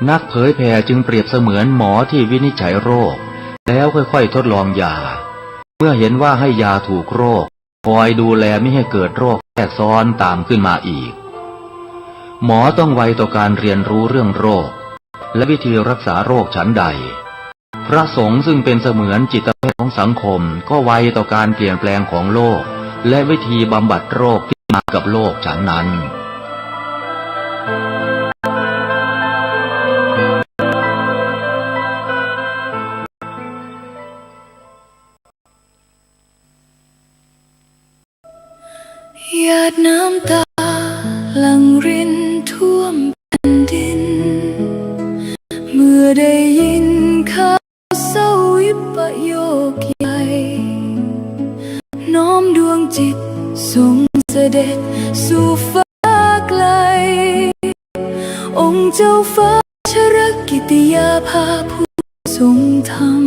นักเผยแผ่จึงเปรียบเสมือนหมอที่วินิจฉัยโรคแล้วค่อยๆทดลองยาเมื่อเห็นว่าให้ยาถูกโรคคอยดูแลไม่ให้เกิดโรคแทรกซ้อนตามขึ้นมาอีกหมอต้องไวต่อการเรียนรู้เรื่องโรคและวิธีรักษาโรคฉันใดพระสงฆ์ซึ่งเป็นเสมือนจิตแพทย์ของสังคมก็ไวต่อการเปลี่ยนแปลงของโลกและวิธีบำบัดโรคที่มากับโลกฉันนั้นหยาดน้ำตาหลั่งรินท่วมแผ่นดินเมื่อได้ยินข่าวเศร้าวิปโยคใหญ่น้อมดวงจิตส่งเสด็จสู่ฟ้าไกลองค์เจ้าฟ้าชรกิติยาภาผู้ทรงธรรม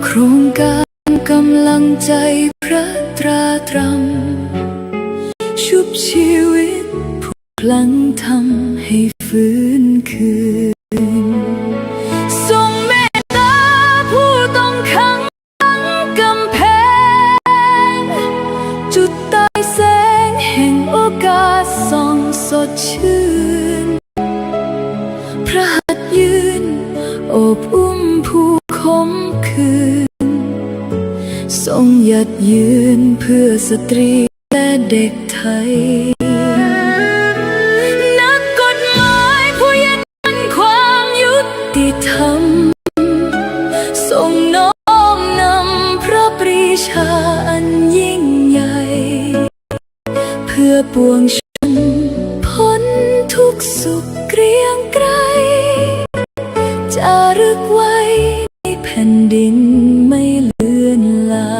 โครงการกำลังใจพระตราตรำชุบชีวิตผู้พลังทำให้ฟื้นคืนทรงเมตตาผู้ต้องขังกำแพงจุดใต้แสงแห่งโอกาสส่องสดชื่นพระหัตถ์ยืนโอบอุ้มผู้คมคืนทรงหยัดยืนเพื่อสตรีและเด็กไทยนักกฎหมายผู้ยืนยันความยุติธรรมทรงน้อมนำพระปรีชาอันยิ่งใหญ่เพื่อปวงชนพ้นทุกสุขเกรียงไกรจารึกไว้ในแผ่นดินไม่เลือนลา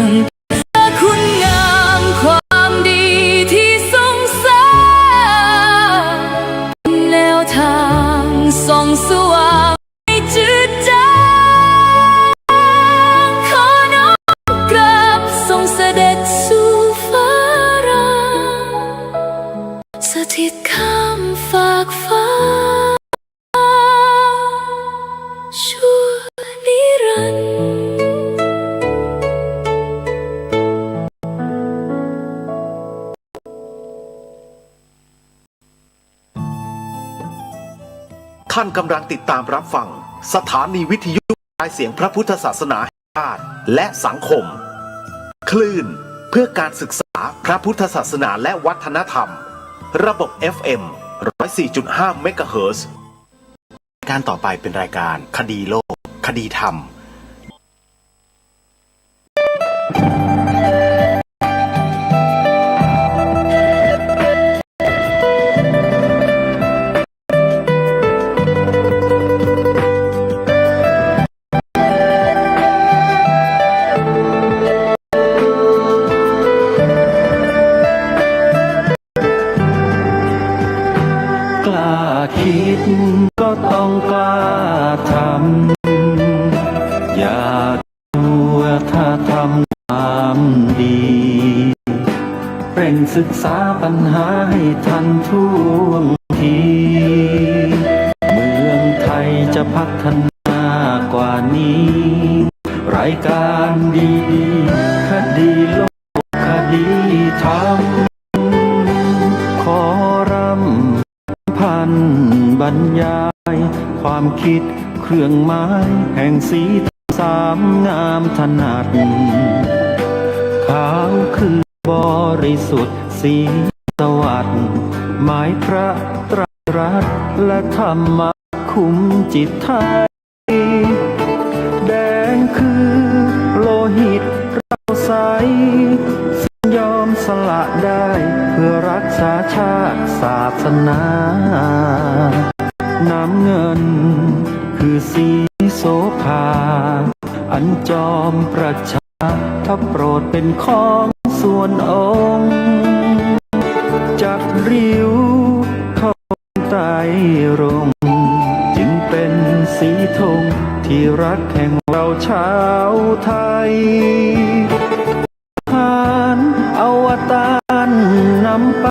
งคุณงามความดีที่ทรงสร้างแนวทางส่องสว่างไม่จืดจางขอน้อมกราบทรงเสด็จสู่ฟ้ารางสถิตข้ามฝากฟ้าชั่วนิรันดร์ท่านกำลังติดตามรับฟังสถานีวิทยุกระจายเสียงพระพุทธศาสนาแห่งชาติและสังคมคลื่นเพื่อการศึกษาพระพุทธศาสนาและวัฒนธรรมระบบ FM 104.5 เมกะเฮิรตซ์การต่อไปเป็นรายการคดีโลกคดีธรรมคิดก็ต้องกล้าทำอย่ากลัวถ้าทำความดีเร่งศึกษาปัญหาให้ทันท่วงทีเมืองไทยจะพัฒนากว่านี้รายการดีคดีโลกคดีธรรมขอรำพันบรรยายความคิดเครื่องหมายแห่งสีสามงามถนัดขาวคือบริสุทธิ์สีสวัสดิ์หมายพระไตรรัตน์และธรรมะคุมจิตไทยแดงคือโลหิตเราใสยอมสละได้เพื่อรักษาชาติศาสนาน้ำเงินคือสีโส จอมประชาถ้าโปรดเป็นของส่วนองค์จัดริ้วเข้าใต้ร่มจึงเป็นสีธงที่รักแห่งเราชาวไทยทหารอวตารนำไป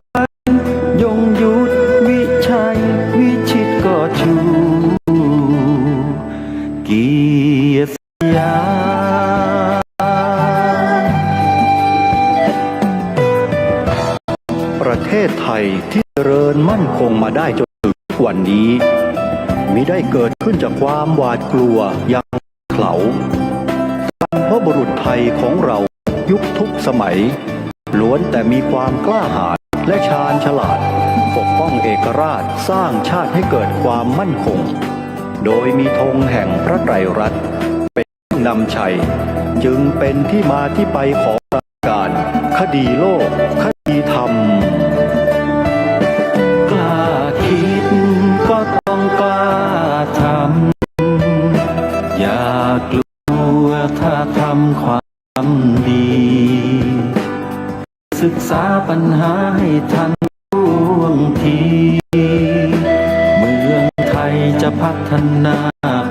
ยงยุทธวิชัยวิชิตก็ชูเกียรติยาประเทศไทยที่เจริญมั่นคงมาได้จนถึงวันนี้มิได้เกิดขึ้นจากความหวาดกลัวอย่างเขลาบรรพบุรุษไทยของเรายุคทุกสมัยล้วนแต่มีความกล้าหาญและชาญฉลาดปกป้องเอกราชสร้างชาติให้เกิดความมั่นคงโดยมีธงแห่งพระไตรรัตน์เป็นเครื่องนำชัยจึงเป็นที่มาที่ไปของการคดีโลกคดีธรรมกล้าคิดก็ต้องกล้าทำอย่ากลัวถ้าทำความดี ศึกษาปัญหาให้ทันท่วงทีเมืองไทยจะพัฒนา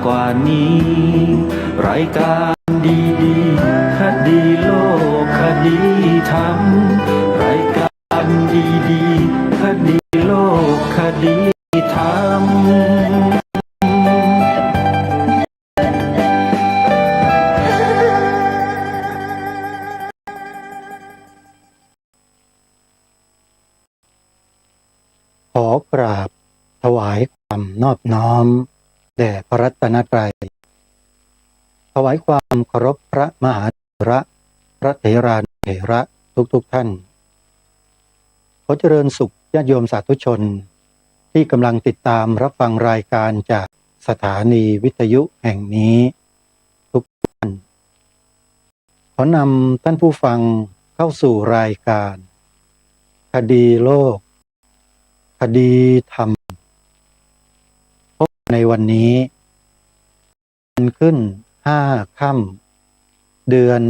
กว่านี้รายการดีๆคดีโลกคดีธรรมรายการดีๆคดีโลกคดีธรรมขอกราบถวายความนอบน้อมแด่พระรัตนตรัยถวายความเคารพพระมหาเถระพระเถรานุเถระทุกท่านขอเจริญสุขญาติโยมสาธุชนที่กำลังติดตามรับฟังรายการจากสถานีวิทยุแห่งนี้ทุกท่านขอนำท่านผู้ฟังเข้าสู่รายการคดีโลกคดีธรรมพบในวันนี้ขึ้น5 ค่ำเดือน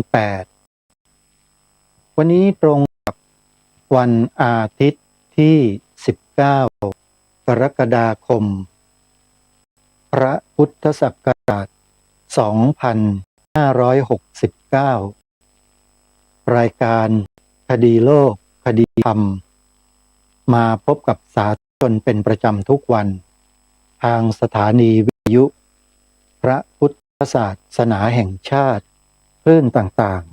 8วันนี้ตรงกับวันอาทิตย์ที่19 กรกฎาคมพระพุทธศักราช2569รายการคดีโลกคดีธรรมมาพบกับสาธุชนเป็นประจำทุกวันทางสถานีวิทยุพระพุทธศาสนาแห่งชาติคลื่นต่าง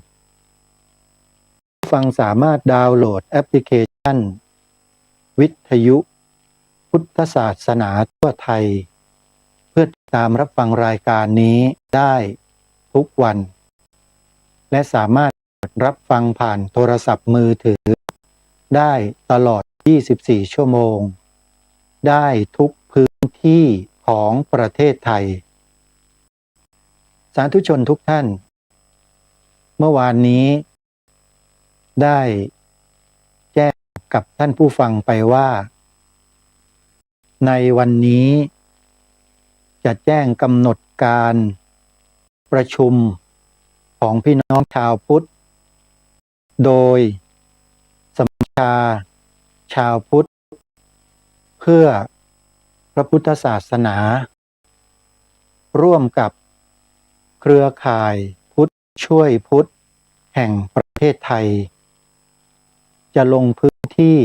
ๆฟังสามารถดาวน์โหลดแอปพลิเคชันวิทยุพุทธศาสนาทั่วไทยเพื่อติดตามรับฟังรายการนี้ได้ทุกวันและสามารถรับฟังผ่านโทรศัพท์มือถือได้ตลอด24 ชั่วโมงได้ทุกพื้นที่ของประเทศไทยสาธุชนทุกท่านเมื่อวานนี้ได้แจ้งกับท่านผู้ฟังไปว่าในวันนี้จะแจ้งกำหนดการประชุมของพี่น้องชาวพุทธโดยสมัชชาชาวพุทธเพื่อพระพุทธศาสนาร่วมกับเครือข่ายพุทธช่วยพุทธแห่งประเทศไทยจะลงพื้นที่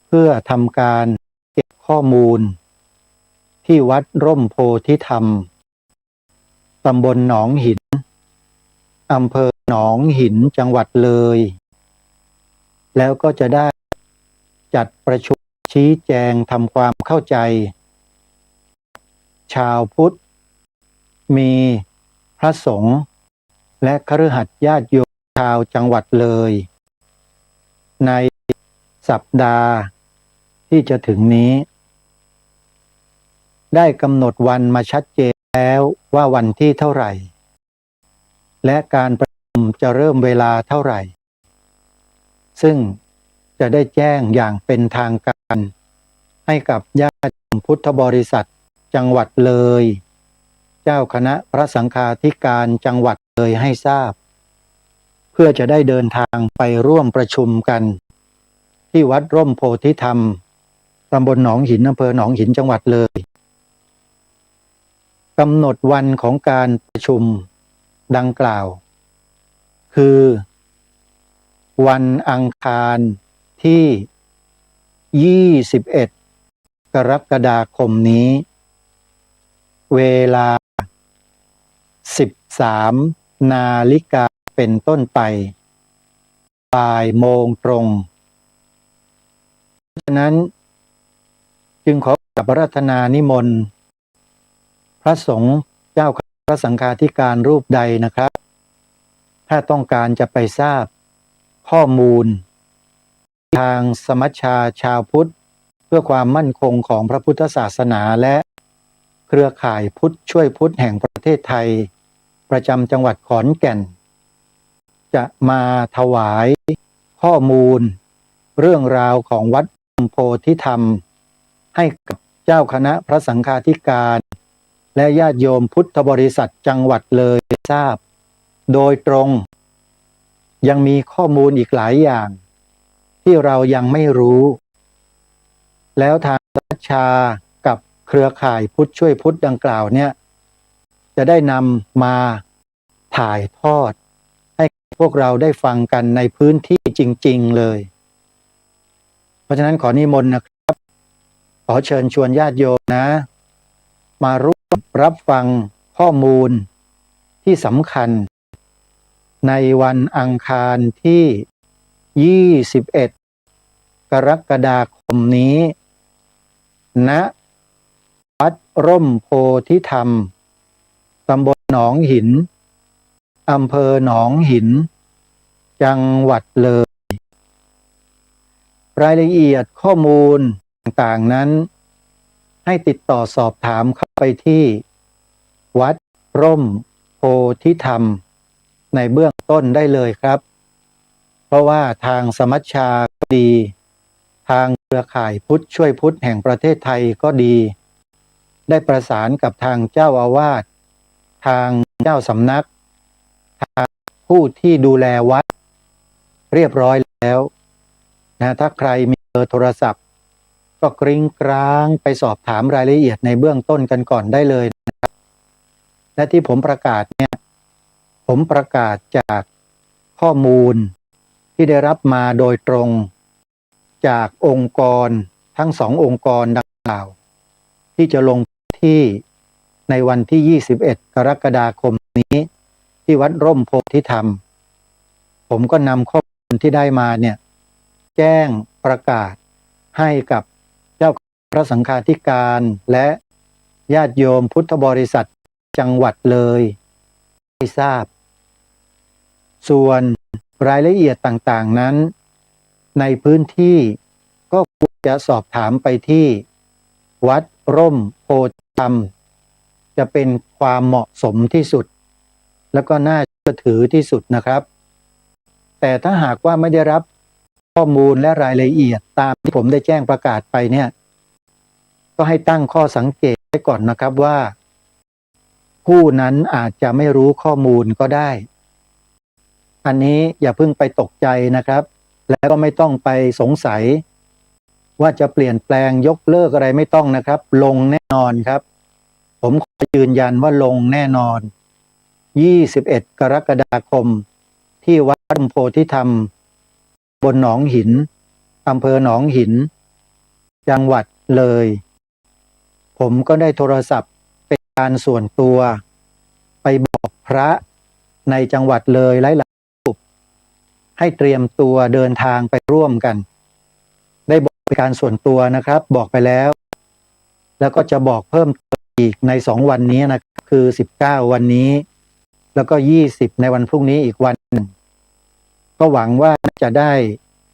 เพื่อทำการเก็บข้อมูลที่วัดร่มโพธิธรรมตำบลหนองหินอำเภอหนองหินจังหวัดเลยแล้วก็จะได้จัดประชุมชี้แจงทำความเข้าใจชาวพุทธมีพระสงฆ์และคฤหัสถ์ญาติโยมชาวจังหวัดเลยในสัปดาห์ที่จะถึงนี้ได้กำหนดวันมาชัดเจนแล้วว่าวันที่เท่าไหร่และการประชุมจะเริ่มเวลาเท่าไหร่ซึ่งจะได้แจ้งอย่างเป็นทางการให้กับญาติพุทธบริษัทจังหวัดเลย เจ้าคณะพระสังฆาธิการจังหวัดเลยให้ทราบ เพื่อจะได้เดินทางไปร่วมประชุมกันที่วัดร่มโพธิธรรมตำบลหนองหินอำเภอหนองหินจังหวัดเลยกำหนดวันของการประชุมดังกล่าว คือวันอังคารที่ 21 กรกฎาคมนี้เวลา 13 นาฬิกาเป็นต้นไปบ่ายโมงตรงฉะนั้นจึงขอกราบอาราธนานิมนต์พระสงฆ์เจ้าคณะพระสังฆาธิการรูปใดนะครับถ้าต้องการจะไปทราบข้อมูลทางสมัชชาชาวพุทธเพื่อความมั่นคงของพระพุทธศาสนาและเครือข่ายพุทธช่วยพุทธแห่งประเทศไทยประจำจังหวัดขอนแก่นจะมาถวายข้อมูลเรื่องราวของวัดโพธิธรรมให้กับเจ้าคณะพระสังฆาธิการและญาติโยมพุทธบริษัทจังหวัดเลยทราบโดยตรงยังมีข้อมูลอีกหลายอย่างที่เรายังไม่รู้แล้วทางรัชชากับเครือข่ายพุทธช่วยพุทธดังกล่าวเนี่ยจะได้นำมาถ่ายทอดให้พวกเราได้ฟังกันในพื้นที่จริงๆเลยเพราะฉะนั้นขอนิมนต์นะครับขอเชิญชวนญาติโยมนะมาร่วมรับฟังข้อมูลที่สำคัญในวันอังคารที่ 21 กรกฎาคมนี้ณวัดร่มโพธิธรรมตำบลหนองหินอำเภอหนองหินจังหวัดเลยรายละเอียดข้อมูลต่างๆนั้นให้ติดต่อสอบถามเข้าไปที่วัดร่มโพธิธรรมในเบื้องต้นได้เลยครับเพราะว่าทางสมัชชาก็ดีทางเครือข่ายพุทธช่วยพุทธแห่งประเทศไทยก็ดีได้ประสานกับทางเจ้าอาวาสทางเจ้าสำนักทางผู้ที่ดูแลวัดเรียบร้อยแล้วนะถ้าใครมีเบอร์โทรศัพท์ก็กริ้งกร้างไปสอบถามรายละเอียดในเบื้องต้นกันก่อนได้เลยนะครับและที่ผมประกาศเนี่ยผมประกาศจากข้อมูลที่ได้รับมาโดยตรงจากองค์กรทั้งสององค์กรดังกล่าวที่จะลงที่ในวันที่ 21 กรกฎาคมนี้ที่วัดร่มโพธิธรรมผมก็นำข้อมูลที่ได้มาเนี่ยแจ้งประกาศให้กับเจ้าพระสังฆาธิการและญาติโยมพุทธบริษัทจังหวัดเลยได้ทราบส่วนรายละเอียดต่างๆนั้นในพื้นที่ก็ควรจะสอบถามไปที่วัดร่มโพธิธรรมจะเป็นความเหมาะสมที่สุดแล้วก็น่าเชื่อถือที่สุดนะครับแต่ถ้าหากว่าไม่ได้รับข้อมูลและรายละเอียดตามที่ผมได้แจ้งประกาศไปเนี่ยก็ให้ตั้งข้อสังเกตไว้ก่อนนะครับว่าผู้นั้นอาจจะไม่รู้ข้อมูลก็ได้อันนี้อย่าเพิ่งไปตกใจนะครับแล้วก็ไม่ต้องไปสงสัยว่าจะเปลี่ยนแปลงยกเลิกอะไรไม่ต้องนะครับลงแน่นอนครับผมขอยืนยันว่าลงแน่นอน 21 กรกฎาคมที่วัดร่มโพธิธรรมบนหนองหินอำเภอหนองหินจังหวัดเลยผมก็ได้โทรศัพท์เป็นการส่วนตัวไปบอกพระในจังหวัดเลยหลายๆรูปให้เตรียมตัวเดินทางไปร่วมกันได้บอกเป็นการส่วนตัวนะครับบอกไปแล้วแล้วก็จะบอกเพิ่มอีกใน2วันนี้นะคือ19วันนี้แล้วก็20ในวันพรุ่งนี้อีกวันหนึ่งก็หวังว่าจะได้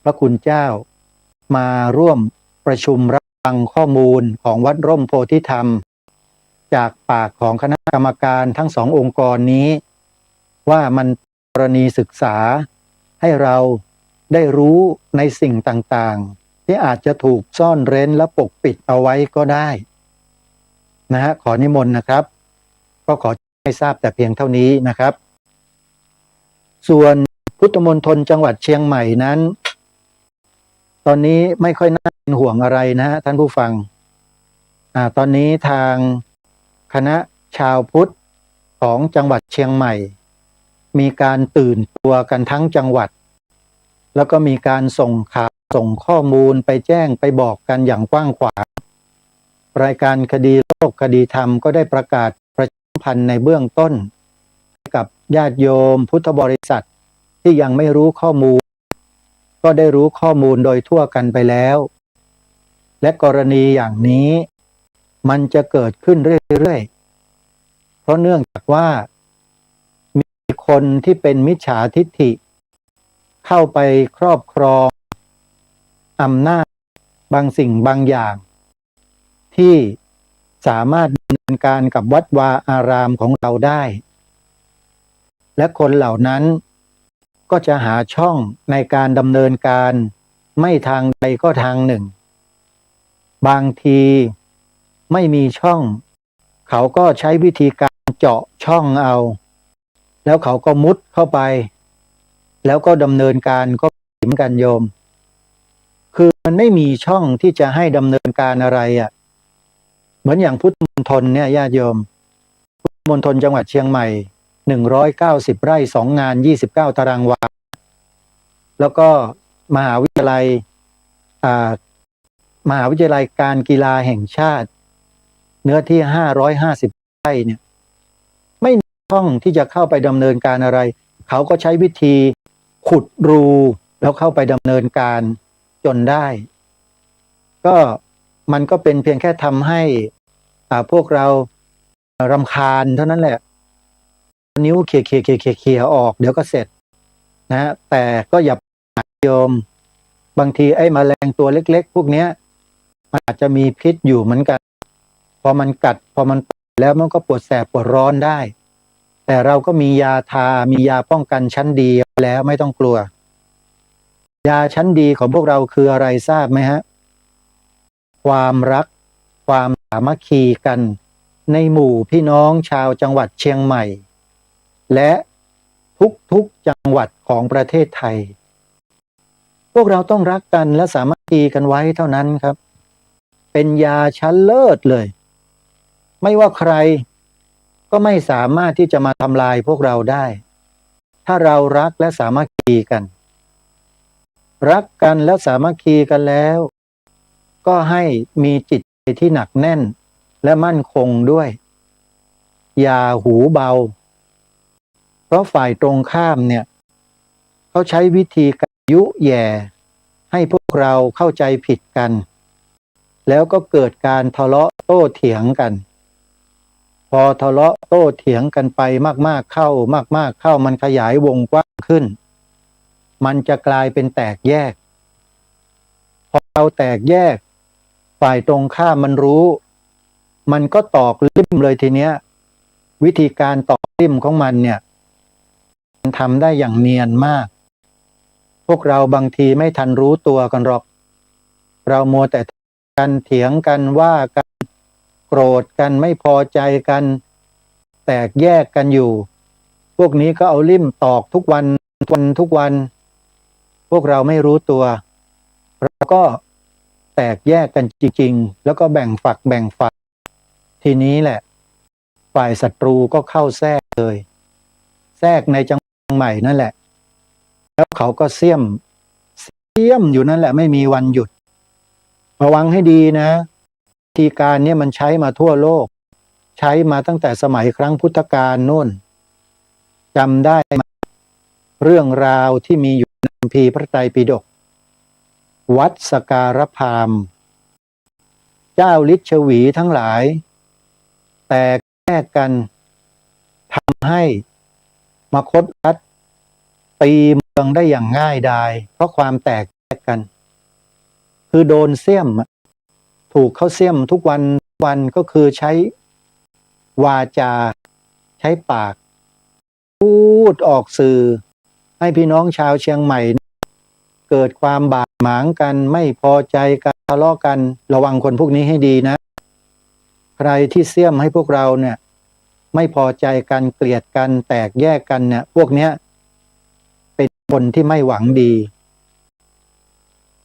พระคุณเจ้ามาร่วมประชุมรับฟังข้อมูลของวัดร่มโพธิธรรมจากปากของคณะกรรมการทั้ง2องค์กรนี้ว่ามันกรณีศึกษาให้เราได้รู้ในสิ่งต่างๆที่อาจจะถูกซ่อนเร้นและปกปิดเอาไว้ก็ได้นะฮะขอนิมนต์นะครับ ก็ขอให้ทราบแต่เพียงเท่านี้นะครับ ส่วนพุทธมณฑลจังหวัดเชียงใหม่นั้น ตอนนี้ไม่ค่อยน่าเป็นห่วงอะไรนะฮะท่านผู้ฟังตอนนี้ทางคณะชาวพุทธของจังหวัดเชียงใหม่ มีการตื่นตัวกันทั้งจังหวัด แล้วก็มีการส่งข่าวส่งข้อมูลไปแจ้งไปบอกกันอย่างกว้างขวางรายการคดีโลกคดีธรรมก็ได้ประกาศประชาสัมพันธ์ในเบื้องต้นกับญาติโยมพุทธบริษัทที่ยังไม่รู้ข้อมูลก็ได้รู้ข้อมูลโดยทั่วกันไปแล้วและกรณีอย่างนี้มันจะเกิดขึ้นเรื่อยๆเพราะเนื่องจากว่ามีคนที่เป็นมิจฉาทิฏฐิเข้าไปครอบครองอำนาจบางสิ่งบางอย่างที่สามารถดำเนินการกับวัดวาอารามของเราได้และคนเหล่านั้นก็จะหาช่องในการดำเนินการไม่ทางใดก็ทางหนึ่งบางทีไม่มีช่องเขาก็ใช้วิธีการเจาะช่องเอาแล้วเขาก็มุดเข้าไปแล้วก็ดำเนินการก็เหมือนกันโยมคือมันไม่มีช่องที่จะให้ดำเนินการอะไรเหมือนอย่างพุทธมณฑลเนี่ยญาติโยมพุทธมณฑลจังหวัดเชียงใหม่190 ไร่2 งาน29 ตารางวาแล้วก็มหาวิทยาลัยการกีฬาแห่งชาติเนื้อที่550 ไร่เนี่ยไม่มีช่องที่จะเข้าไปดำเนินการอะไรเขาก็ใช้วิธีขุดรูแล้วเข้าไปดำเนินการจนได้ก็มันก็เป็นเพียงแค่ทำให้พวกเรารำคาญเท่านั้นแหละนิ้วเขี่ยออกเดี๋ยวก็เสร็จนะแต่ก็อย่าโยมบางทีไอ้แมลงตัวเล็กๆพวกเนี้ยมันอาจจะมีพิษอยู่เหมือนกันพอมันกัดพอมันแล้วมันก็ปวดแสบปวดร้อนได้แต่เราก็มียาทามียาป้องกันชั้นดีแล้วไม่ต้องกลัวยาชั้นดีของพวกเราคืออะไรทราบไหมฮะความรักความสามัคคีกันในหมู่พี่น้องชาวจังหวัดเชียงใหม่และทุกจังหวัดของประเทศไทยพวกเราต้องรักกันและสามัคคีกันไว้เท่านั้นครับเป็นยาชั้นเลิศเลยไม่ว่าใครก็ไม่สามารถที่จะมาทำลายพวกเราได้ถ้าเรารักและสามัคคีกันรักกันแล้วสามัคคีกันแล้วก็ให้มีจิตใจที่หนักแน่นและมั่นคงด้วยอย่าหูเบาเพราะฝ่ายตรงข้ามเนี่ยเขาใช้วิธีการยุแย่ให้พวกเราเข้าใจผิดกันแล้วก็เกิดการทะเลาะโต้เถียงกันพอทะเลาะโต้เถียงกันไปมากๆเข้ามันขยายวงกว้างขึ้นมันจะกลายเป็นแตกแยกพอเราแตกแยกฝ่ายตรงข้ามมันรู้มันก็ตอกลิ่มเลยทีเนี้ยวิธีการตอกลิ่มของมันเนี่ยมันทำได้อย่างเนียนมากพวกเราบางทีไม่ทันรู้ตัวกันหรอกเรามัวแต่กันเถียงกันว่ากันโกรธกันไม่พอใจกันแตกแยกกันอยู่พวกนี้ก็เอาลิ่มตอกทุกวันพวกเราไม่รู้ตัวเราก็แตกแยกกันจริงๆแล้วก็แบ่งฝักแบ่งฝ่ายทีนี้แหละฝ่ายศัตรูก็เข้าแทรกเลยแทรกในจังหวัดใหม่นั่นแหละแล้วเขาก็เสี้ยมอยู่นั่นแหละไม่มีวันหยุดระวังให้ดีนะวิธีการนี้มันใช้มาทั่วโลกใช้มาตั้งแต่สมัยครั้งพุทธกาลนู่นจำได้ไหมเรื่องราวที่มีอยู่ในคัมภีร์พระไตรปิฎกวัดสการพราหมณ์เจ้าฤทธิ์ชวีทั้งหลายแตกแยกกันทำให้มคธรัฐตีเมืองได้อย่างง่ายดายเพราะความแตกแยกกันคือโดนเสี้ยมถูกเขาเสี้ยมทุกวันก็คือใช้วาจาใช้ปากพูดออกสื่อให้พี่น้องชาวเชียงใหม่เกิดความบาดหมางกันไม่พอใจกันทะเลาะกันระวังคนพวกนี้ให้ดีนะใครที่เสี้ยมให้พวกเราเนี่ย ไม่พอใจกันเกลียดกันแตกแยกกันเนี่ยพวกเนี้ยเป็นคนที่ไม่หวังดี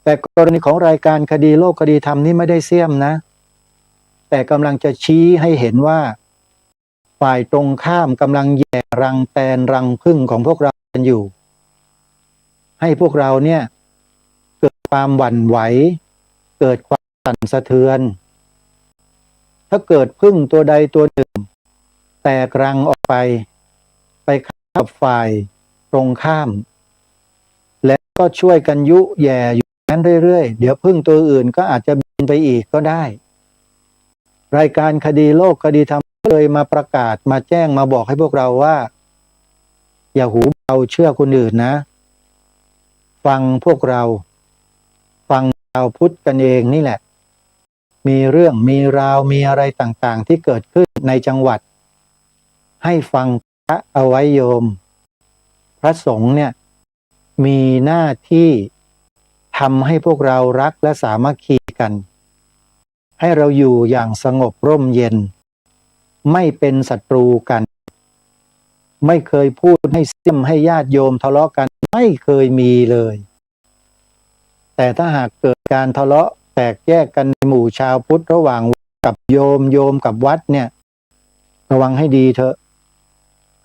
แต่กรณีของรายการคดีโลกคดีธรรมนี่ไม่ได้เสี่ยมนะแต่กำลังจะชี้ให้เห็นว่าฝ่ายตรงข้ามกำลังแย่รังแตนรังผึ้งของพวกเรากันอยู่ให้พวกเราเนี่ยเกิดความหวั่นไหวเกิดความสั่นสะเทือนถ้าเกิดผึ้งตัวใดตัวหนึ่งแตกรังออกไปเข้ากับฝ่ายตรงข้ามและก็ช่วยกันยุแย่อยู่นั้นเรื่อยๆเดี๋ยวผึ้งตัวอื่นก็อาจจะบินไปอีกก็ได้รายการคดีโลกคดีธรรมเลยมาประกาศมาแจ้งมาบอกให้พวกเราว่าอย่าหูเบาเชื่อคนอื่นนะฟังพวกเราฟังชาวพุทธกันเองนี่แหละมีเรื่องมีราวมีอะไรต่างๆที่เกิดขึ้นในจังหวัดให้ฟังพระเอาไว้โยมพระสงฆ์เนี่ยมีหน้าที่ทำให้พวกเรารักและสามัคคีกันให้เราอยู่อย่างสงบร่มเย็นไม่เป็นศัตรูกันไม่เคยพูดให้เสี้ยมให้ญาติโยมทะเลาะกันไม่เคยมีเลยแต่ถ้าหากเกิดการทะเลาะแตกแยกกันในหมู่ชาวพุทธระหว่างกับโยมกับวัดเนี่ยระวังให้ดีเถอะ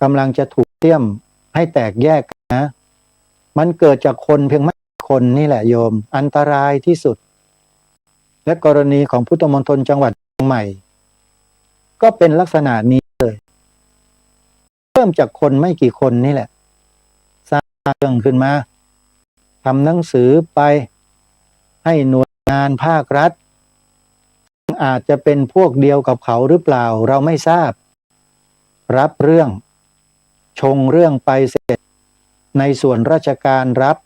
กำลังจะถูกเสี้ยมให้แตกแยกกันนะมันเกิดจากคนเพียงไม่กี่คนนี่แหละโยมอันตรายที่สุดและกรณีของพุทธมณฑลจังหวัดเชียงใหม่ก็เป็นลักษณะนี้เลยเริ่มจากคนไม่กี่คนนี่แหละสร้างเรื่องขึ้นมาทำหนังสือไปให้หน่วยงานภาครัฐอาจจะเป็นพวกเดียวกับเขาหรือเปล่าเราไม่ทราบรับเรื่องชงเรื่องไปเสร็จในส่วนราชการรับ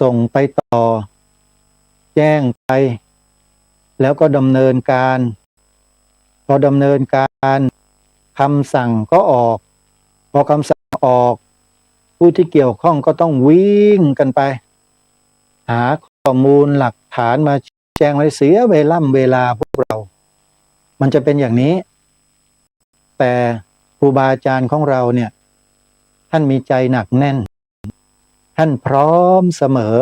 ส่งไปต่อแจ้งไปแล้วก็ดำเนินการพอดำเนินการคำสั่งก็ออกพอคำสั่งออกผู้ที่เกี่ยวข้องก็ต้องวิ่งกันไปหาข้อมูลหลักฐานมาแจ้งไว้เสียเวลาพวกเรามันจะเป็นอย่างนี้แต่ครูบาอาจารย์ของเราเนี่ยท่านมีใจหนักแน่นท่านพร้อมเสมอ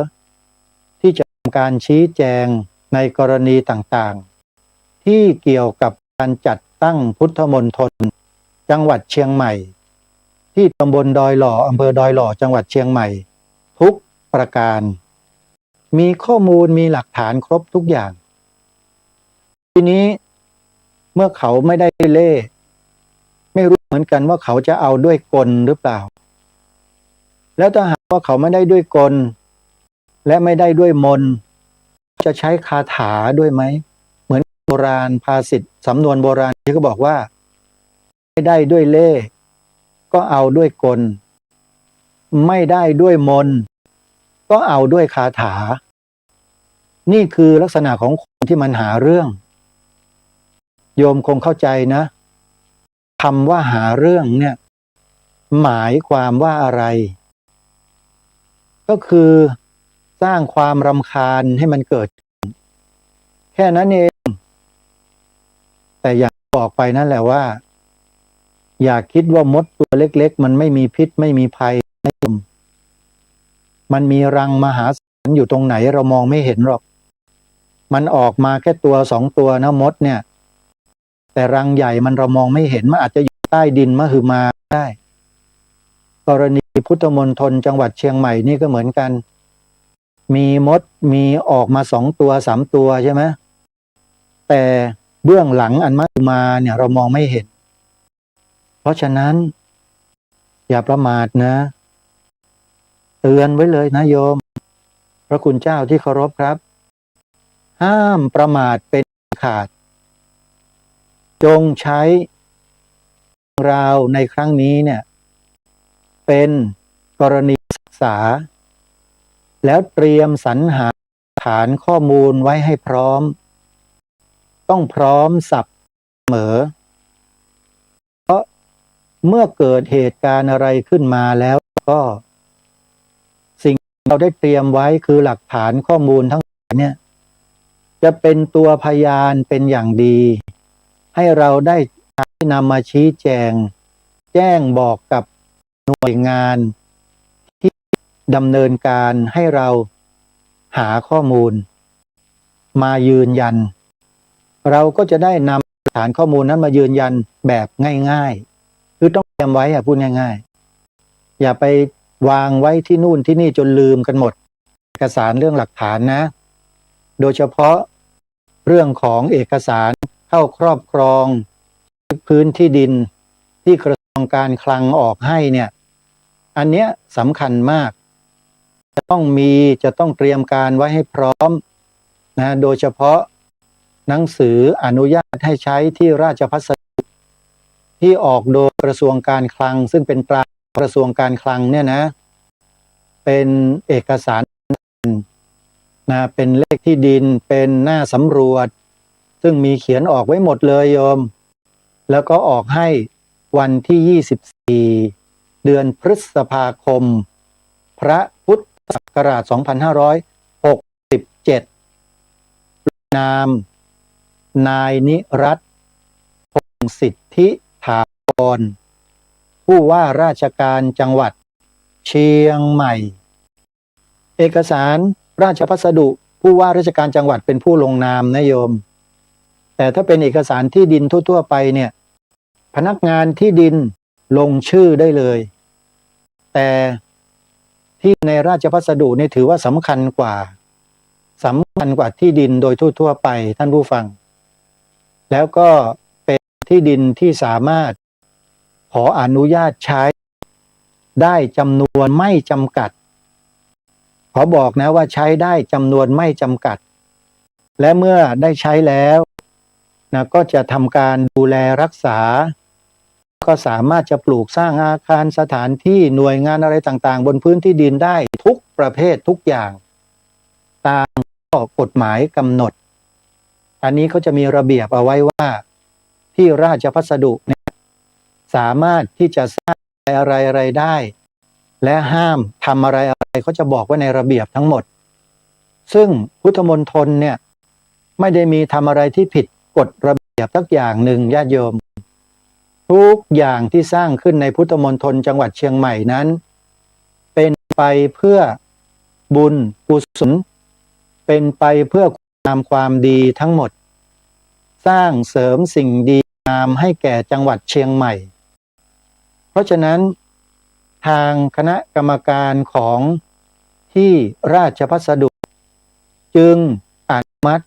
ที่จะทำการชี้แจงในกรณีต่างๆที่เกี่ยวกับการจัดตั้งพุทธมณฑลจังหวัดเชียงใหม่ที่ตำบลดอยหล่ออำเภอดอยหล่อจังหวัดเชียงใหม่ทุกประการมีข้อมูลมีหลักฐานครบทุกอย่างทีนี้เมื่อเขาไม่ได้เล่ห์ไม่รู้เหมือนกันว่าเขาจะเอาด้วยกลหรือเปล่าแล้วถ้าหากว่าเขาไม่ได้ด้วยกลและไม่ได้ด้วยมนต์จะใช้คาถาด้วยไหมเหมือนโบราณภาษิตสำนวนโบราณที่เขาบอกว่าไม่ได้ด้วยเล่ห์ก็เอาด้วยกลไม่ได้ด้วยมนต์ก็เอาด้วยคาถานี่คือลักษณะของคนที่มันหาเรื่องโยมคงเข้าใจนะคำว่าหาเรื่องเนี่ยหมายความว่าอะไรก็คือสร้างความรำคาญให้มันเกิดแค่นั้นเองแต่อย่างบอกไปนั่นแหละว่าอย่าคิดว่ามดตัวเล็กๆมันไม่มีพิษไม่มีภัยมันมีรังมหาศาลอยู่ตรงไหนเรามองไม่เห็นหรอกมันออกมาแค่ตัว2ตัวนะมดเนี่ยแต่รังใหญ่มันเรามองไม่เห็นมันอาจจะอยู่ใต้ดินมหึมาได้กรณีพุทธมณฑลจังหวัดเชียงใหม่นี่ก็เหมือนกันมีมดมีออกมา2ตัว3ตัวใช่ไหมแต่เบื้องหลังอันมหึมาเนี่ยเรามองไม่เห็นเพราะฉะนั้นอย่าประมาทนะเตือนไว้เลยนะโยมพระคุณเจ้าที่เคารพครับห้ามประมาทเป็นขาดจงใช้ราวในครั้งนี้เนี่ยเป็นกรณีศึกษาแล้วเตรียมสรรหาฐานข้อมูลไว้ให้พร้อมต้องพร้อมสับเสมอเพราะเมื่อเกิดเหตุการณ์อะไรขึ้นมาแล้วก็สิ่งที่เราได้เตรียมไว้คือหลักฐานข้อมูลทั้งหมดเนี่ยจะเป็นตัวพยานเป็นอย่างดี ให้เราได้นำมาชี้แจงแจ้งบอกกับหน่วยงานที่ดำเนินการให้เราหาข้อมูลมายืนยันเราก็จะได้นำฐานข้อมูลนั้นมายืนยันแบบง่ายๆคือต้องเตรียมไว้พูดง่ายๆอย่าไปวางไว้ที่นู่นที่นี่จนลืมกันหมดเอกสารเรื่องหลักฐานนะโดยเฉพาะเรื่องของเอกสารเข้าครอบครองพื้นที่ดินที่กระทรวงการคลังออกให้เนี่ยอันเนี้ยสำคัญมากจะต้องเตรียมการไว้ให้พร้อมนะโดยเฉพาะหนังสืออนุญาตให้ใช้ที่ราชพัสดุที่ออกโดยกระทรวงการคลังซึ่งเป็นตรากระทรวงการคลังเนี่ยนะเป็นเอกสารนะเป็นเลขที่ดินเป็นหน้าสำรวจซึ่งมีเขียนออกไว้หมดเลยโยมแล้วก็ออกให้วันที่24เดือนพฤษภาคมพระพุทธศักราช2567นามนายนิรัตน์พงษ์สิทธิถาวรผู้ว่าราชการจังหวัดเชียงใหม่เอกสารราชพัสดุผู้ว่าราชการจังหวัดเป็นผู้ลงนามนะโยมแต่ถ้าเป็นเอกสารที่ดินทั่วๆไปเนี่ยพนักงานที่ดินลงชื่อได้เลยแต่ที่ในราชพัสดุนี่ถือว่าสำคัญกว่าที่ดินโดยทั่วๆไปท่านผู้ฟังแล้วก็เป็นที่ดินที่สามารถขออนุญาตใช้ได้จำนวนไม่จำกัดขอบอกนะว่าใช้ได้จำนวนไม่จำกัดและเมื่อได้ใช้แล้วนะก็จะทำการดูแลรักษาก็สามารถจะปลูกสร้างอาคารสถานที่หน่วยงานอะไรต่างๆบนพื้นที่ดินได้ทุกประเภททุกอย่างตามข้อกฎหมายกำหนดอันนี้เขาจะมีระเบียบเอาไว้ว่าที่ราชพัสดุเนี่ยสามารถที่จะสร้างอะไรได้และห้ามทำอะไรเขาจะบอกไว้ในระเบียบทั้งหมดซึ่งพุทธมณฑลเนี่ยไม่ได้มีทำอะไรที่ผิดกฎระเบียบสักอย่างหนึ่งญาติโยมทุกอย่างที่สร้างขึ้นในพุทธมณฑลจังหวัดเชียงใหม่นั้นเป็นไปเพื่อบุญกุศลเป็นไปเพื่อคุณงามความดีทั้งหมดสร้างเสริมสิ่งดีงามให้แก่จังหวัดเชียงใหม่เพราะฉะนั้นทางคณะกรรมการของที่ราชพัสดุจึงอนุมัติ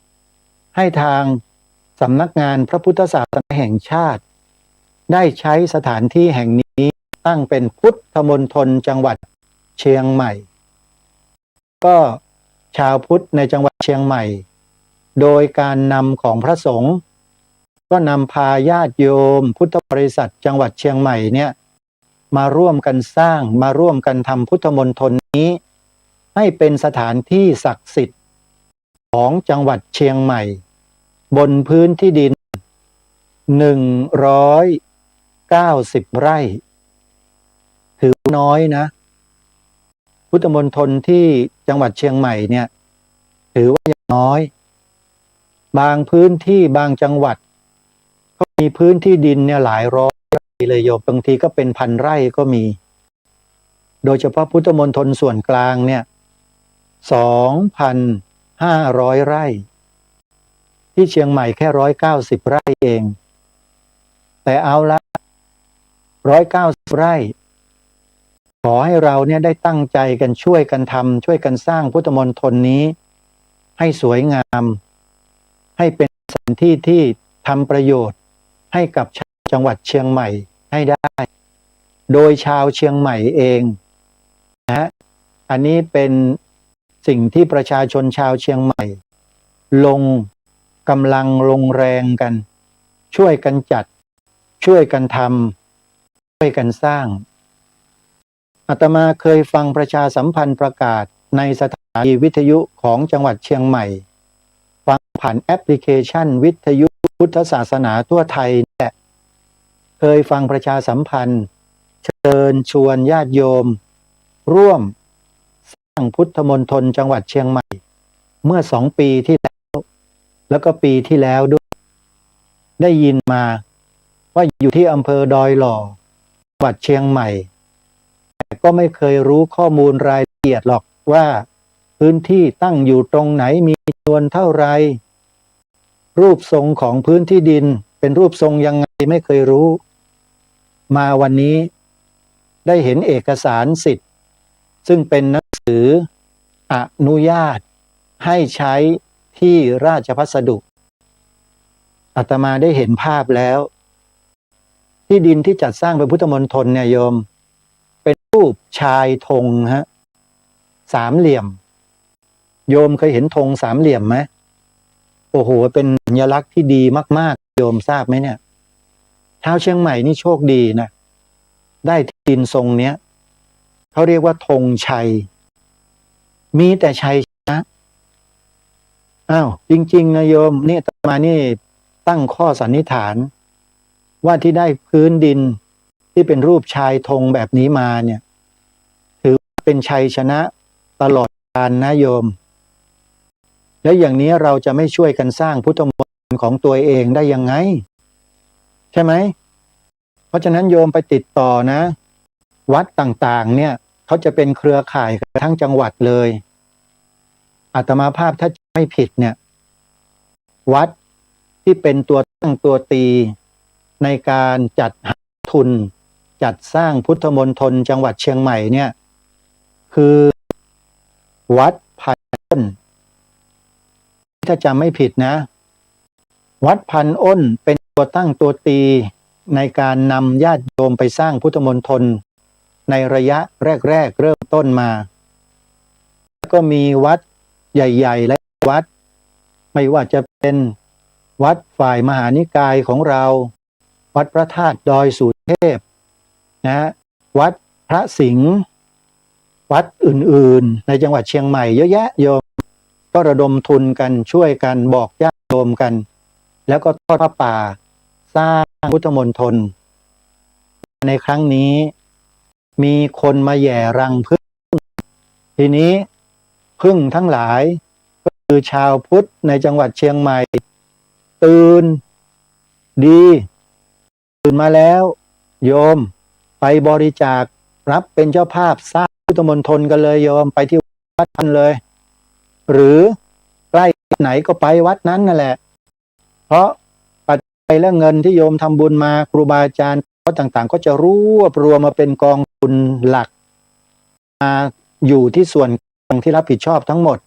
ให้ทางสำนักงานพระพุทธศาสนาแห่งชาติได้ใช้สถานที่แห่งนี้ตั้งเป็นพุทธมณฑลจังหวัดเชียงใหม่ก็ชาวพุทธในจังหวัดเชียงใหม่โดยการนำของพระสงฆ์ก็นำพาญาติโยมพุทธบริษัทจังหวัดเชียงใหม่เนี่ยมาร่วมกันสร้างมาร่วมกันทำพุทธมณฑลนี้ให้เป็นสถานที่ศักดิ์สิทธิ์ของจังหวัดเชียงใหม่บนพื้นที่ดิน190 ไร่ถือน้อยนะพุทธมณฑลที่จังหวัดเชียงใหม่เนี่ยถือว่ายังน้อยบางพื้นที่บางจังหวัดก็มีพื้นที่ดินเนี่ยหลายร้อยไร่เลยโยมบางทีก็เป็นพันไร่ก็มีโดยเฉพาะพุทธมณฑลส่วนกลางเนี่ย2,500 ไร่ที่เชียงใหม่แค่190 ไร่เองแต่เอาละ190 ไร่ขอให้เราเนี่ยได้ตั้งใจกันช่วยกันทำช่วยกันสร้างพุทธมณฑลนี้ให้สวยงามให้เป็นสถานที่ที่ทำประโยชน์ให้กับชาวจังหวัดเชียงใหม่ให้ได้โดยชาวเชียงใหม่เองนะอันนี้เป็นสิ่งที่ประชาชนชาวเชียงใหม่ลงกำลังลงแรงกันช่วยกันจัดช่วยกันทำช่วยกันสร้างอาตมาเคยฟังประชาสัมพันธ์ประกาศในสถานีวิทยุของจังหวัดเชียงใหม่ฟังผ่านแอปพลิเคชันวิทยุพุทธศาสนาทั่วไทยและเคยฟังประชาสัมพันธ์เชิญชวนญาติโยมร่วมสร้างพุทธมณฑลจังหวัดเชียงใหม่เมื่อ2 ปีที่แล้วแล้วก็ปีที่แล้วด้วย ได้ยินมาว่าอยู่ที่อำเภอดอยหล่อจังหวัดเชียงใหม่แต่ก็ไม่เคยรู้ข้อมูลรายละเอียดหรอกว่าพื้นที่ตั้งอยู่ตรงไหนมีจำนวนเท่าไรรูปทรงของพื้นที่ดินเป็นรูปทรงยังไงไม่เคยรู้มาวันนี้ได้เห็นเอกสารสิทธิ์ซึ่งเป็นหนังสืออนุญาตให้ใช้ที่ราชพัสดุอาตมาได้เห็นภาพแล้วที่ดินที่จัดสร้างเป็นพุทธมณฑลเนี่ยโยมเป็นรูปชายธงฮะสามเหลี่ยมโยมเคยเห็นธงสามเหลี่ยมไหมโอ้โหเป็นสัญลักษณ์ที่ดีมากๆโยมทราบไหมเนี่ยชาวเชียงใหม่นี่โชคดีนะได้ที่ดินทรงเนี้ยเขาเรียกว่าธงชัยมีแต่ชัยชนะอ้าวจริงๆนะโยมนี่อาตมานี่ตั้งข้อสันนิษฐานว่าที่ได้พื้นดินที่เป็นรูปชายธงแบบนี้มาเนี่ยถือเป็นชัยชนะตลอดกาลนะโยมแล้วอย่างนี้เราจะไม่ช่วยกันสร้างพุทธมณฑลของตัวเองได้ยังไงใช่ไหมเพราะฉะนั้นโยมไปติดต่อนะวัดต่างๆเนี่ยเขาจะเป็นเครือข่ายกันทั้งจังหวัดเลยอาตมาภาพถ้าไม่ผิดเนี่ยวัดที่เป็นตัวตั้งตัวตีในการจัดหาทุนจัดสร้างพุทธมณฑลจังหวัดเชียงใหม่เนี่ยคือวัดพันอ้นถ้าจำไม่ผิดนะวัดพันอ้นเป็นตัวตั้งตัวตีในการนำญาติโยมไปสร้างพุทธมณฑลในระยะแรกๆเริ่มต้นมาแล้วก็มีวัดใหญ่ๆและวัดไม่ว่าจะเป็นวัดฝ่ายมหานิกายของเราวัดพระธาตุดอยสุเทพนะวัดพระสิงห์วัดอื่นๆในจังหวัดเชียงใหม่เยอะแยะโยมก็ระดมทุนกันช่วยกันบอกญาติโยมกันแล้วก็ทอดผ้าป่าสร้างพุทธมณฑลในครั้งนี้มีคนมาแย่รังผึ้งทีนี้ผึ้งทั้งหลายก็คือชาวพุทธในจังหวัดเชียงใหม่ตื่นดีตื่นมาแล้วโยมไปบริจาครับเป็นเจ้าภาพสร้างพุทธมณฑลกันเลยโยมไปที่วัดนั้นเลยหรือใกล้ไหนก็ไปวัดนั้นนั่นแหละเพราะปัจจัยและเงินที่โยมทำบุญมาครูบาอาจารย์ต่างๆก็จะรวบรวมมาเป็นกองทุนหลักมาอยู่ที่ส่วนกลางที่รับผิดชอบทั้งหมด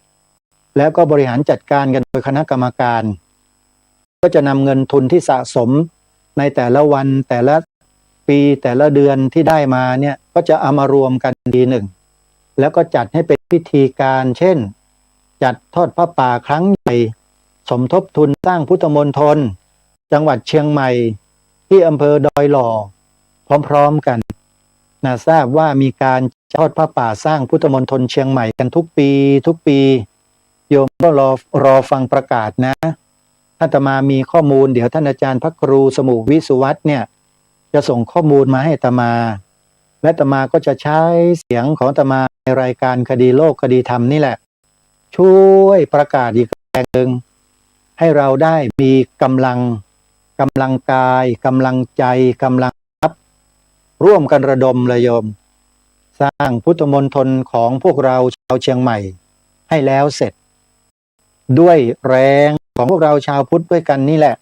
แล้วก็บริหารจัดการกันโดยคณะกรรมการก็จะนำเงินทุนที่สะสมในแต่ละวันแต่ละปีแต่ละเดือนที่ได้มาเนี่ยก็จะเอามารวมกันทีหนึ่งแล้วก็จัดให้เป็นพิธีการเช่นจัดทอดผ้าป่าครั้งใหญ่สมทบทุนสร้างพุทธมณฑลจังหวัดเชียงใหม่ที่อำเภอดอยหล่อพร้อมๆกันทราบว่ามีการทอดผ้าป่าสร้างพุทธมณฑลเชียงใหม่กันทุกปีโยมก็รอฟังประกาศนะถ้าอาตมามีข้อมูลเดี๋ยวท่านอาจารย์พระครูสมุวิสุวัฒน์เนี่ยจะส่งข้อมูลมาให้อาตมาและอาตมาก็จะใช้เสียงของอาตมาในรายการคดีโลกคดีธรรมนี่แหละช่วยประกาศอีกแรงหนึ่งให้เราได้มีกำลังกายกำลังใจกำลังทรัพย์ร่วมกันระดมเลยโยมสร้างพุทธมณฑลของพวกเราชาวเชียงใหม่ให้แล้วเสร็จด้วยแรงของพวกเราชาวพุทธด้วยกันนี่แหละ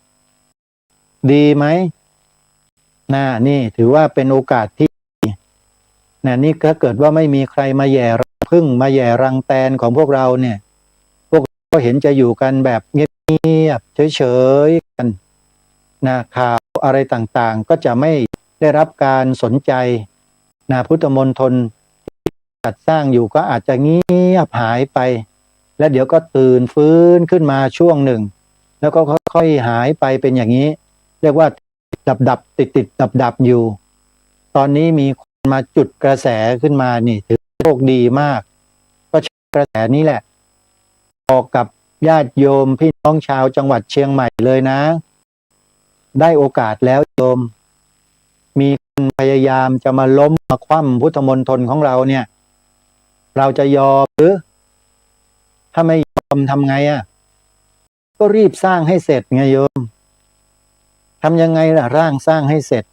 ดีไหมนี่ถือว่าเป็นโอกาสที่นี่ถ้าเกิดว่าไม่มีใครมาแย่รังผึ้งมาแย่รังแตนของพวกเราเนี่ยพวกเราก็เห็นจะอยู่กันแบบเงียบเฉยๆกันข่าวอะไรต่างๆก็จะไม่ได้รับการสนใจพุทธมณฑลจัดสร้างอยู่ก็อาจจะเงียบหายไปและเดี๋ยวก็ตื่นฟื้นขึ้นมาช่วงหนึ่งแล้วก็ค่อยๆหายไปเป็นอย่างนี้เรียกว่าดับติดดับอยู่ตอนนี้มีคนมาจุดกระแสขึ้นมานี่ถือโชคดีมากก็ใช้กระแสนี้แหละออกกับญาติโยมพี่น้องชาวจังหวัดเชียงใหม่เลยนะได้โอกาสแล้วโยมมีคนพยายามจะมาล้มมาคว่ำพุทธมณฑลของเราเนี่ยเราจะยอมหรือถ้าไม่ยอมทำไงก็รีบสร้างให้เสร็จไงโยม ำยังไงล่ะร่างสร้างให้เสร็จ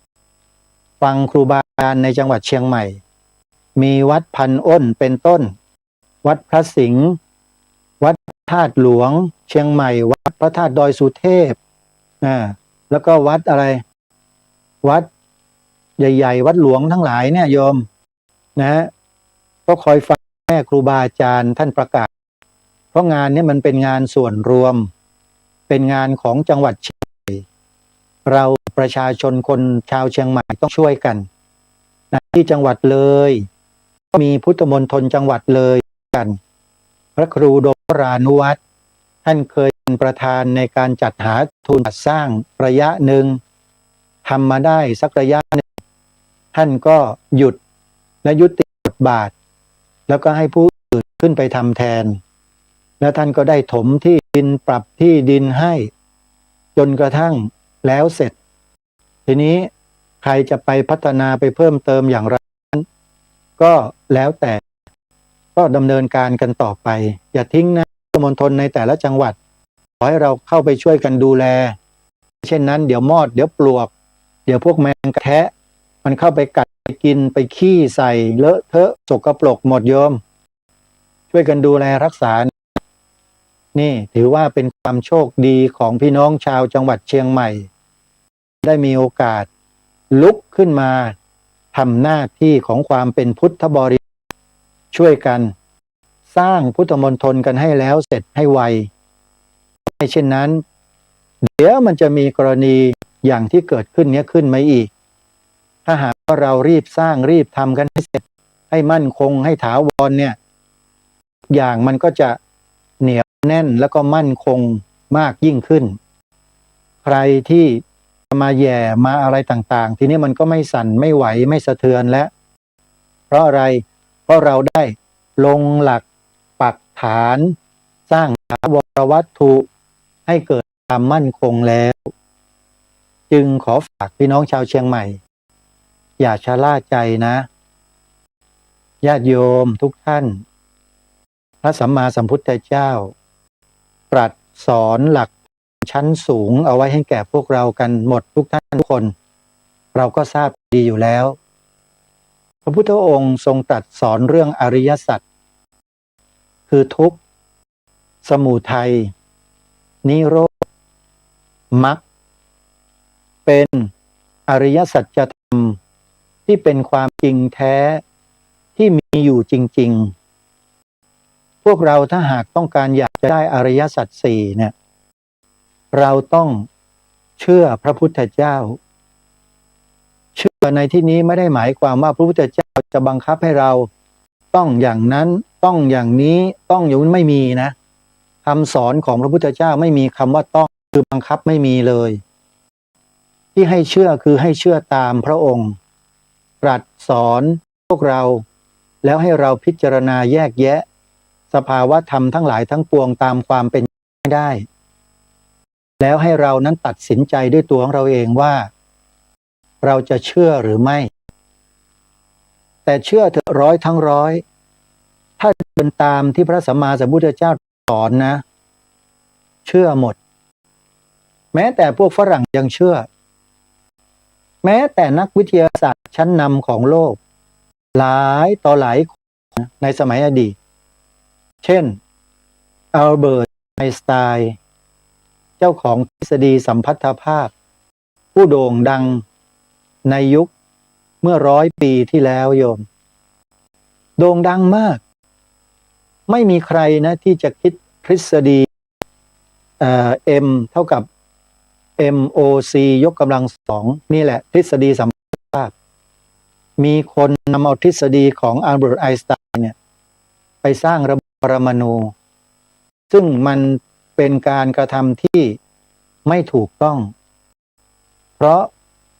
ฟังครูบาอาจารย์ในจังหวัดเชียงใหม่มีวัดพันอ้นเป็นต้นวัดพระสิงห์วัดธาตุหลวงเชียงใหม่วัดพระธาตุดอยสุเทพแล้วก็วัดอะไรวัดใหญ่ๆวัดหลวงทั้งหลายเนี่ยโยมนะก็คอยฟังแม่ครูบาอาจารย์ท่านประกาศเพราะงานนี้มันเป็นงานส่วนรวมเป็นงานของจังหวัดเชียงใหม่เราประชาชนคนชาวเชียงใหม่ต้องช่วยกันที่จังหวัดเลยก็มีพุทธมณฑลจังหวัดเลยกันพระครูโดมรานุวัฒน์ท่านเคยเป็นประธานในการจัดหาทุนจัดสร้างระยะหนึ่งทำมาได้สักระยะหนึ่งท่านก็หยุดและยุติบทบาทแล้วก็ให้ผู้อื่นขึ้นไปทำแทนแล้วท่านก็ได้ถมที่ดินปรับที่ดินให้จนกระทั่งแล้วเสร็จทีนี้ใครจะไปพัฒนาไปเพิ่มเติมอย่างไรก็แล้วแต่ก็ดำเนินการกันต่อไปอย่าทิ้งนะมณฑลในแต่ละจังหวัดขอให้เราเข้าไปช่วยกันดูแลเช่นนั้นเดี๋ยวมอดเดี๋ยวปลวกเดี๋ยวพวกแมงกระแทะมันเข้าไปกัดไปกินไปขี้ใส่เลอะเทอะสกปรกหมดโยมช่วยกันดูแลรักษานี่ถือว่าเป็นความโชคดีของพี่น้องชาวจังหวัดเชียงใหม่ได้มีโอกาสลุกขึ้นมาทำหน้าที่ของความเป็นพุทธบริษัทช่วยกันสร้างพุทธมณฑลกันให้แล้วเสร็จให้ไวไม่เช่นนั้นเดี๋ยวมันจะมีกรณีอย่างที่เกิดขึ้นนี้ขึ้นมาอีกถ้าหากว่าเรารีบสร้างรีบทำกันให้เสร็จให้มั่นคงให้ถาวรเนี่ยอย่างมันก็จะเหนียวแน่นแล้วก็มั่นคงมากยิ่งขึ้นใครที่มาแย่มาอะไรต่างๆทีนี้มันก็ไม่สั่นไม่ไหวไม่สะเทือนแล้วเพราะอะไรเพราะเราได้ลงหลักปักฐานสร้างถาวรวัตถุให้เกิดความมั่นคงแล้วจึงขอฝากพี่น้องชาวเชียงใหม่อย่าชะล่าใจนะญาติโยมทุกท่านพระสัมมาสัมพุทธเจ้าตรัสสอนหลักชั้นสูงเอาไว้ให้แก่พวกเรากันหมดทุกท่านทุกคนเราก็ทราบดีอยู่แล้วพระพุทธองค์ทรงตรัสสอนเรื่องอริยสัจคือทุกข์สมุทัยนิโรธมรรคเป็นอริยสัจธรรมที่เป็นความจริงแท้ที่มีอยู่จริงๆพวกเราถ้าหากต้องการอยากจะได้อริยสัจสี่เนี่ยเราต้องเชื่อพระพุทธเจ้าเชื่อในที่นี้ไม่ได้หมายความว่าพระพุทธเจ้าจะบังคับให้เราต้องอย่างนั้นต้องอย่างนี้ต้องอย่างนั้นไม่มีนะคำสอนของพระพุทธเจ้าไม่มีคำว่าต้องคือบังคับไม่มีเลยที่ให้เชื่อคือให้เชื่อตามพระองค์ตรัสสอนพวกเราแล้วให้เราพิจารณาแยกแยะสภาวะธรรมทั้งหลายทั้งปวงตามความเป็นไปได้แล้วให้เรานั้นตัดสินใจด้วยตัวของเราเองว่าเราจะเชื่อหรือไม่แต่เชื่อเถอะร้อยทั้งร้อยถ้าเดินตามที่พระสัมมาสัมพุทธเจ้าสอนนะเชื่อหมดแม้แต่พวกฝรั่งยังเชื่อแม้แต่นักวิทยาศาสตร์ชั้นนำของโลกหลายต่อหลายคนในสมัยอดีตเช่นอัลเบิร์ตไอน์สไตน์เจ้าของทฤษฎีสัมพัทธภาพผู้โด่งดังในยุคเมื่อ100 ปีที่แล้วโยมโด่งดังมากไม่มีใครนะที่จะคิดทฤษฎีM เท่ากับ MOC ยกกำลัง2นี่แหละทฤษฎีสัมพัทธภาพมีคนนำเอาทฤษฎีของอัลเบิร์ตไอน์สไตน์เนี่ยไปสร้างระบบปรมาณูซึ่งมันเป็นการกระทำที่ไม่ถูกต้องเพราะ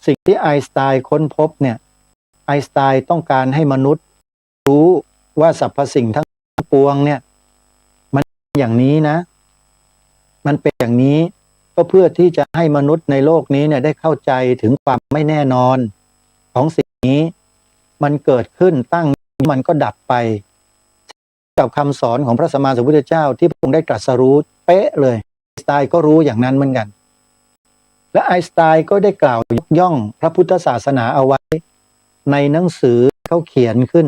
สิ่งที่ไอน์สไตน์ค้นพบเนี่ยไอน์สไตน์ต้องการให้มนุษย์รู้ว่าสรรพสิ่งทั้งปวงเนี่ยมันอย่างนี้นะมันเป็นอย่างนี้ก็เพื่อที่จะให้มนุษย์ในโลกนี้เนี่ยได้เข้าใจถึงความไม่แน่นอนของสิ่งนี้มันเกิดขึ้นตั้งมันก็ดับไปกับคำสอนของพระสัมมาสัมพุทธเจ้าที่พระองค์ได้ตรัสรู้เป๊ะเลยไอน์สไตน์ก็รู้อย่างนั้นเหมือนกัน และไอน์สไตน์ก็ได้กล่าวยกย่องพระพุทธศาสนาเอาไว้ในหนังสือเขาเขียนขึ้น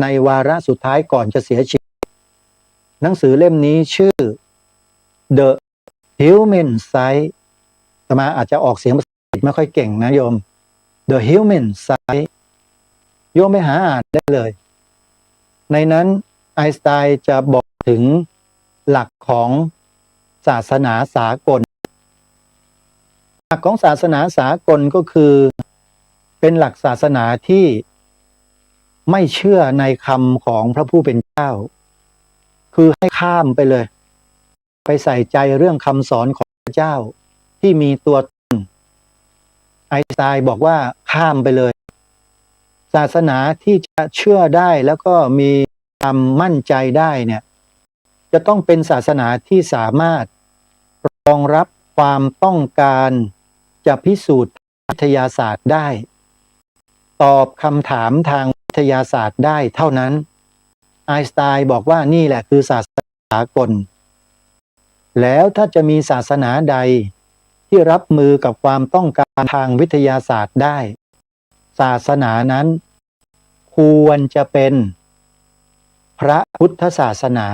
ในวาระสุดท้ายก่อนจะเสียชีวิตหนังสือเล่มนี้ชื่อ The Human Side อาตมาอาจจะออกเสียงภาษาอังกฤษไม่ค่อยเก่งนะโยม The Human Side โยมไปหาอ่านได้เลย ในนั้นไอน์สไตน์จะบอกถึงหลักของศาสนาสากลหลักของศาสนาสากลก็คือเป็นหลักศาสนาที่ไม่เชื่อในคำของพระผู้เป็นเจ้าคือให้ข้ามไปเลยไปใส่ใจเรื่องคำสอนของพระเจ้าที่มีตัวตนไอน์สไตน์บอกว่าข้ามไปเลยศาสนาที่จะเชื่อได้แล้วก็มีความมั่นใจได้เนี่ยจะต้องเป็นศาสนาที่สามารถรองรับความต้องการจะพิสูจน์วิทยาศาสตร์ได้ตอบคำถามทางวิทยาศาสตร์ได้เท่านั้นไอน์สไตน์บอกว่านี่แหละคือศาสนาสากลแล้วถ้าจะมีศาสนาใดที่รับมือกับความต้องการทางวิทยาศาสตร์ได้ศาสนานั้นควรจะเป็นพระพุทธศาสนา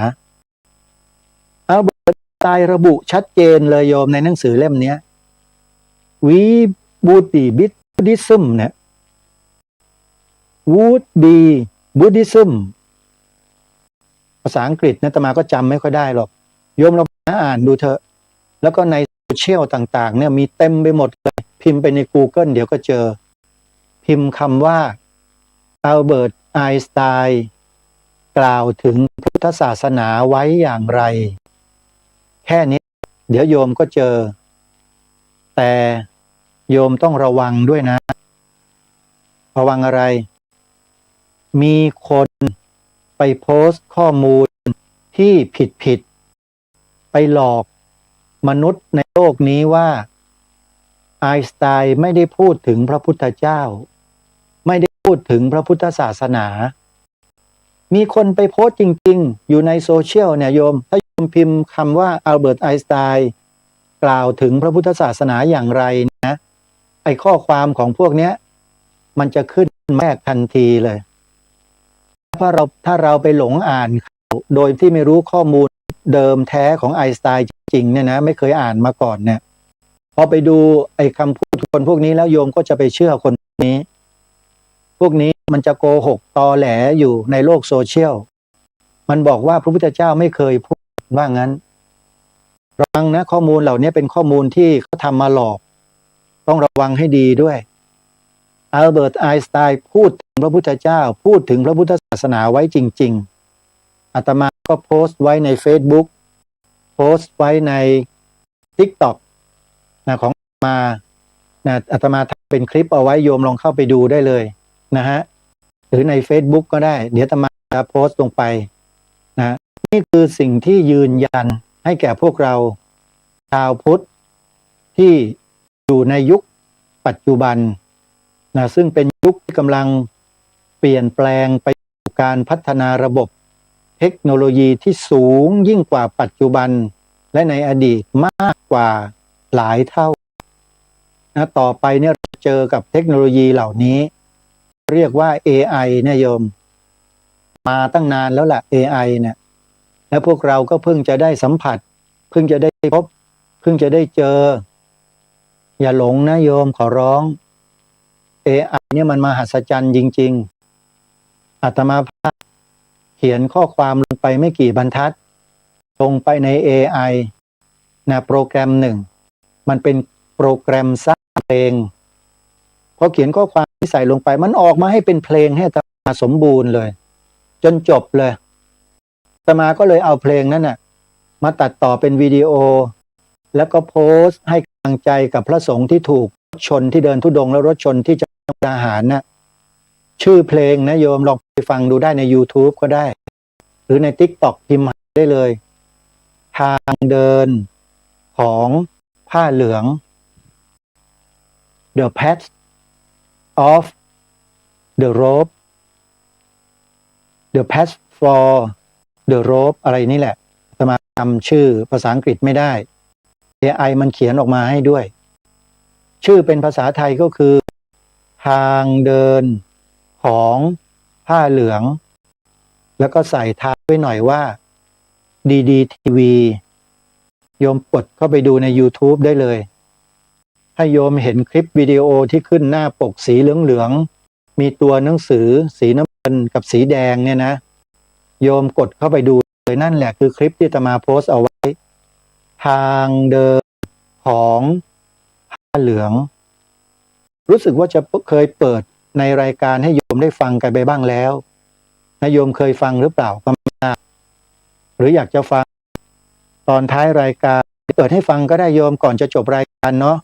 อัลเบิร์ตไอน์สไตน์ระบุชัดเจนเลยโยมในหนังสือเล่มนี้We would be Buddhism เนี่ย would be Buddhism ภาษาอังกฤษนะอาตมาก็จำไม่ค่อยได้หรอกโยมเราอ่านดูเถอะแล้วก็ในโซเชียลต่างๆเนี่ยมีเต็มไปหมดเลยพิมพ์ไปใน Google เดี๋ยวก็เจอพิมพ์คำว่าอัลเบิร์ตไอน์สไตน์กล่าวถึงพุทธศาสนาไว้อย่างไรแค่นี้เดี๋ยวโยมก็เจอแต่โยมต้องระวังด้วยนะระวังอะไรมีคนไปโพสต์ข้อมูลที่ผิดไปหลอกมนุษย์ในโลกนี้ว่าไอน์สไตน์ไม่ได้พูดถึงพระพุทธเจ้าไม่ได้พูดถึงพระพุทธศาสนามีคนไปโพสต์จริงๆอยู่ในโซเชียลเนี่ยโยมถ้าโยมพิมพ์คำว่าอัลเบิร์ตไอน์สไตน์กล่าวถึงพระพุทธศาสนาอย่างไรนะไอ้ข้อความของพวกเนี้ยมันจะขึ้นแรกทันทีเลยถ้าเราไปหลงอ่านโดยที่ไม่รู้ข้อมูลเดิมแท้ของไอน์สไตน์จริงๆเนี่ยนะไม่เคยอ่านมาก่อนเนี่ยพอไปดูไอ้คำพูดคนพวกนี้แล้วโยมก็จะไปเชื่อคนนี้พวกนี้มันจะโกหกตอแหลอยู่ในโลกโซเชียลมันบอกว่าพระพุทธเจ้าไม่เคยพูดว่างั้นระวังนะข้อมูลเหล่านี้เป็นข้อมูลที่เขาทำมาหลอกต้องระวังให้ดีด้วยอัลเบิร์ตไอน์สไตน์พูดถึงพระพุทธเจ้าพูดถึงพระพุทธศาสนาไว้จริงๆอาตมาก็โพสต์ไว้ใน Facebook โพสต์ไว้ใน TikTok นะของมานะอาตมาทำเป็นคลิปเอาไว้โยมลองเข้าไปดูได้เลยนะฮะหรือใน Facebook ก็ได้เดี๋ยวอาตมาจะโพสต์ลงไปนะนี่คือสิ่งที่ยืนยันให้แก่พวกเราชาวพุทธที่อยู่ในยุคปัจจุบันนะซึ่งเป็นยุคที่กำลังเปลี่ยนแปลงไปสู่การพัฒนาระบบเทคโนโลยีที่สูงยิ่งกว่าปัจจุบันและในอดีตมากกว่าหลายเท่านะต่อไปเนี่ยเราเจอกับเทคโนโลยีเหล่านี้เรียกว่า AI เนี่ยโยมมาตั้งนานแล้วล่ะ AI เนี่ยและพวกเราก็เพิ่งจะได้สัมผัสเพิ่งจะได้พบเพิ่งจะได้เจออย่าหลงนะโยมขอร้อง AI เนี่ยมันมหัศจรรย์จริงๆอาตมาภาพเขียนข้อความลงไปไม่กี่บรรทัดลงไปใน AI นะโปรแกรมหนึ่งมันเป็นโปรแกรมสร้างเพลงพอเขียนข้อความที่ใส่ลงไปมันออกมาให้เป็นเพลงให้อาตมาสมบูรณ์เลยจนจบเลยอาตมาก็เลยเอาเพลงนั้นน่ะมาตัดต่อเป็นวิดีโอแล้วก็โพสต์ให้กำลังใจกับพระสงฆ์ที่ถูกรถชนที่เดินธุดงค์แล้วรถชนที่จะมุกดาหารน่ะชื่อเพลงนะโยมลองไปฟังดูได้ใน YouTube ก็ได้หรือใน TikTok พิมพ์ได้เลยทางเดินของผ้าเหลือง The Path of the Robe The Path for the Robe อะไรนี่แหละจะมาจำชื่อภาษาอังกฤษไม่ได้ AI มันเขียนออกมาให้ด้วย ชื่อเป็นภาษาไทยก็คือทางเดินของผ้าเหลือง แล้วก็ใส่ท้ายไว้หน่อยว่าดีทีวีโยมกดเข้าไปดูใน YouTube ได้เลยถ้าโยมเห็นคลิปวิดีโอที่ขึ้นหน้าปกสีเหลืองๆมีตัวหนังสือสีน้ำเงินกับสีแดงเนี่ยนะโยมกดเข้าไปดูเลยนั่นแหละคือคลิปที่อาตมาโพสต์เอาไว้ทางเดินของผ้าเหลืองรู้สึกว่าจะเคยเปิดในรายการให้โยมได้ฟังกันไปบ้างแล้วนะโยมเคยฟังหรือเปล่าก็ไม่ทราบหรืออยากจะฟังตอนท้ายรายการเปิดให้ฟังก็ได้โยมก่อนจะจบรายการเนาะ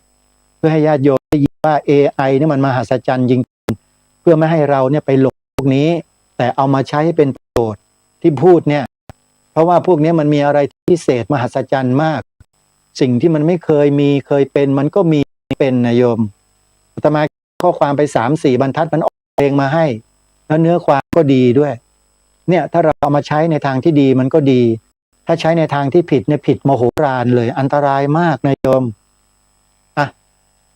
เพื่อให้ญาติโยมได้ยินว่า AI นี่มันมหัศจรรย์จริงๆเพื่อไม่ให้เราเนี่ยไปหลงพวกนี้แต่เอามาใช้ให้เป็นประโยชน์ที่พูดเนี่ยเพราะว่าพวกนี้มันมีอะไรพิเศษมหัศจรรย์มากสิ่งที่มันไม่เคยมีเคยเป็นมันก็มีเป็นนะโยมอาตมาข้อความไป 3-4 บรรทัดมันออกเพลงมาให้แล้วเนื้อความก็ดีด้วยเนี่ยถ้าเราเอามาใช้ในทางที่ดีมันก็ดีถ้าใช้ในทางที่ผิดเนี่ยผิดมโหฬารเลยอันตรายมากนะโยมอ่ะ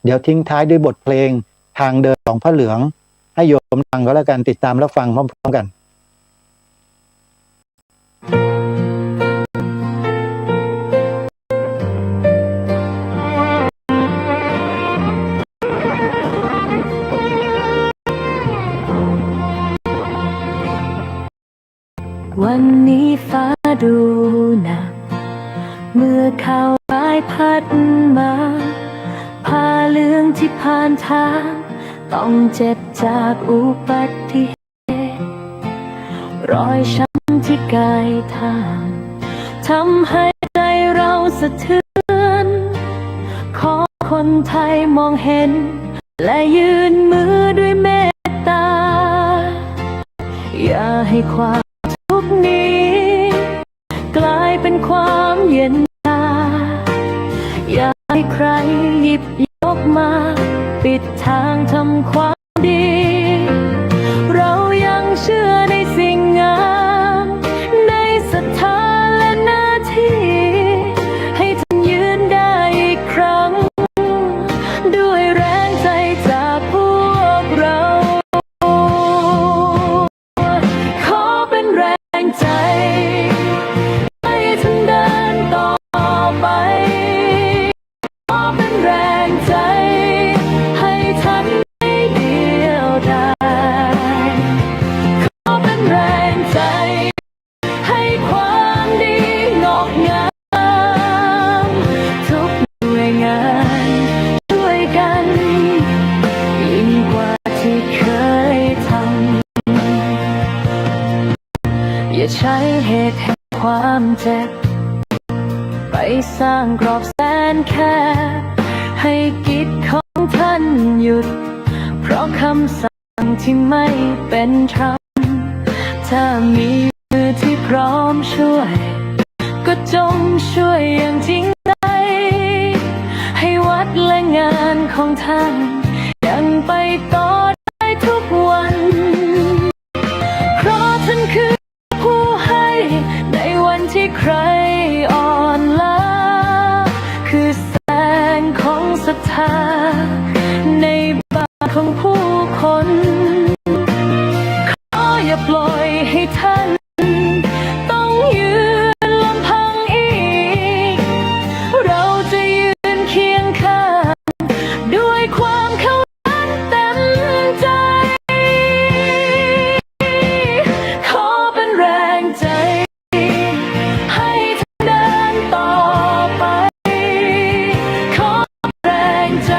เดี๋ยวทิ้งท้ายด้วยบทเพลงทางเดินของผ้าเหลืองให้โยมฟังก็แล้วกันติดตามแล้วฟังพร้อมๆกันวันนี้ฟ้าดูหนักเมื่อข่าวร้ายพัดมาผ้าเหลืองที่ผ่านทางต้องเจ็บจากอุบัติเหตุรอยช้ำที่กายทางทำให้ใจเราสะเทือนขอคนไทยมองเห็นและยืนมือด้วยเมตตาอย่าให้ความทุกข์นี้กลายเป็นความเย็นชาอย่าให้ใครหยิบยกมาปิดทางทำความดีเรายังเชื่อในสิ่งงามในศรัทธาและหน้าที่ให้ท่านยืนได้อีกครั้งด้วยแรงใจจากพวกเราขอเป็นแรงใจให้ท่านเดินต่อไปขอเป็นแรงใจให้ท่านไม่เดียวดายขอเป็นแรงใจให้ความดีงอกงามทุกหน่วยงานช่วยกันยิ่งกว่าที่เคยทำอย่าใช้เหตุแห่งความเจ็บไปสร้างกรอบแสนแคบให้กิจของท่านหยุดเพราะคำสั่งที่ไม่เป็นธรรมถ้ามีมือที่พร้อมช่วยก็จงช่วยอย่างจริงใจให้วัดและงานของท่านยังไปต่อได้ทุกวันเพราะท่านคือผู้ให้ในวันที่ใครอ่อนล้าคือแสงของศรัทธาในบ้านของผู้คนขออย่าปล่อยให้ท่านต้องยืนลำพังอีกเราจะยืนเคียงข้างด้วยความเข้าใจเต็มใจขอเป็นแรงใจให้ท่านเดินต่อไปขอเป็นแรงใจ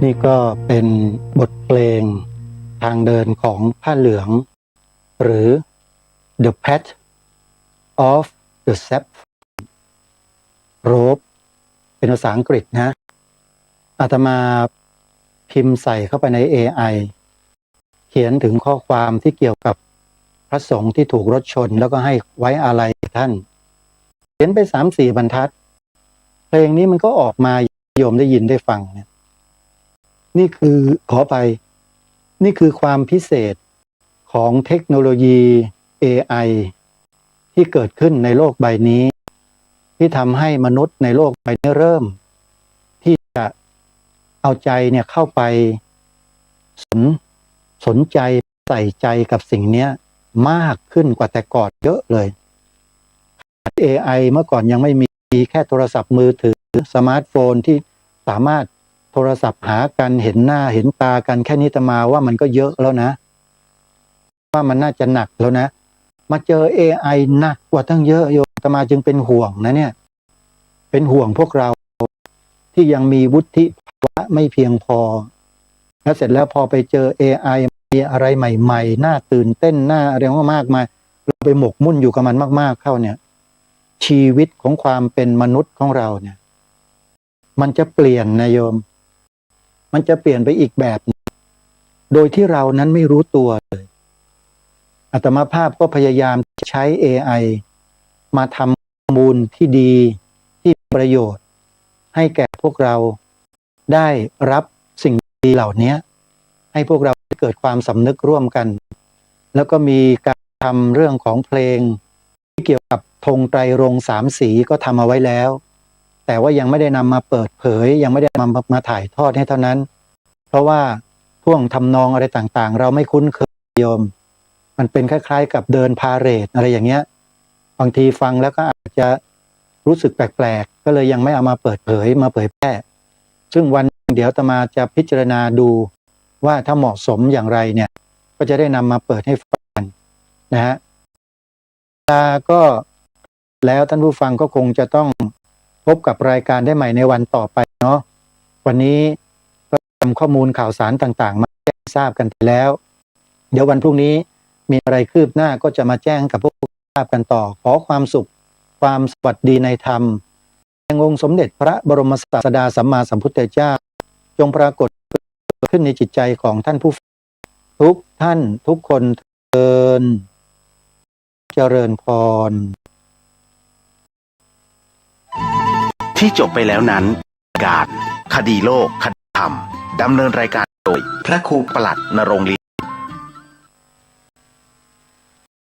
นี่ก็เป็นบทเพลงทางเดินของผ้าเหลือง หรือ The Path of the Saffron Robe เป็นภาษาอังกฤษนะอาตมาพิมพ์ใส่เข้าไปใน AI เขียนถึงข้อความที่เกี่ยวกับพระสงฆ์ที่ถูกรถชนแล้วก็ให้ไว้อาลัยท่านเขียนไป 3-4 บรรทัดเพลงนี้มันก็ออกมาโยมได้ยินได้ฟังเนี่ยนี่คือขอไปนี่คือความพิเศษของเทคโนโลยี AI ที่เกิดขึ้นในโลกใบนี้ที่ทำให้มนุษย์ในโลกใบนี้เริ่มที่จะเอาใจเนี่ยเข้าไปสนใจใส่ใจกับสิ่งนี้มากขึ้นกว่าแต่ก่อนเยอะเลย AI เมื่อก่อนยังไม่มีแค่โทรศัพท์มือถือสมาร์ทโฟนที่สามารถโทรศัพท์หากันเห็นหน้าเห็นตากันแค่นี้อาตมาว่ามันก็เยอะแล้วนะว่ามันน่าจะหนักแล้วนะมาเจอ AI หนักกว่าตั้งเยอะโยมอาตมาจึงเป็นห่วงนะเนี่ยเป็นห่วงพวกเราที่ยังมีวุฒิภาวะไม่เพียงพอแล้วเสร็จแล้วพอไปเจอ AI มีอะไรใหม่ๆน่าตื่นเต้นน่าอะไรมากมายเราไปหมกมุ่นอยู่กับมันมากๆเข้าเนี่ยชีวิตของความเป็นมนุษย์ของเราเนี่ยมันจะเปลี่ยนนะโยมมันจะเปลี่ยนไปอีกแบบโดยที่เรานั้นไม่รู้ตัวเลยอาตมาภาพก็พยายามใช้ AI มาทำข้อมูลที่ดีที่มีประโยชน์ให้แก่พวกเราได้รับสิ่งดีเหล่านี้ให้พวกเราเกิดความสำนึกร่วมกันแล้วก็มีการทำเรื่องของเพลงที่เกี่ยวกับธงไตรรงค์3 สีก็ทำเอาไว้แล้วแต่ว่ายังไม่ได้นำมาเปิดเผยยังไม่ได้มาถ่ายทอดให้เท่านั้นเพราะว่าท่วงทำนองอะไรต่างๆเราไม่คุ้นเคยโยมมันเป็นคล้ายๆกับเดินพาเหรดอะไรอย่างเงี้ยบางทีฟังแล้วก็อาจจะรู้สึกแปลกๆก็เลยยังไม่เอามาเปิดเผยมาเผยแพร่ซึ่งวันเดี๋ยวอาตมาจะพิจารณาดูว่าถ้าเหมาะสมอย่างไรเนี่ยก็จะได้นำมาเปิดให้ฟังนะฮะก็แล้วท่านผู้ฟังก็คงจะต้องพบกับรายการได้ใหม่ในวันต่อไปเนาะวันนี้ก็นำข้อมูลข่าวสารต่างๆมาแจ้งทราบกันไปแล้วเดี๋ยววันพรุ่งนี้มีอะไรคืบหน้าก็จะมาแจ้งกับพวกทราบกันต่อขอความสุขความสวัสดีในธรรมแห่งองค์สมเด็จพระบรมศาสดาสัมมาสัมพุทธเจ้าจงปรากฏขึ้นในจิตใจของท่านผู้ฟังทุกท่านทุกคนเจริญพรที่จบไปแล้วนั้นการคดีโลกคดีธรรมดำเนินรายการโดยพระครูประหลัดณรงค์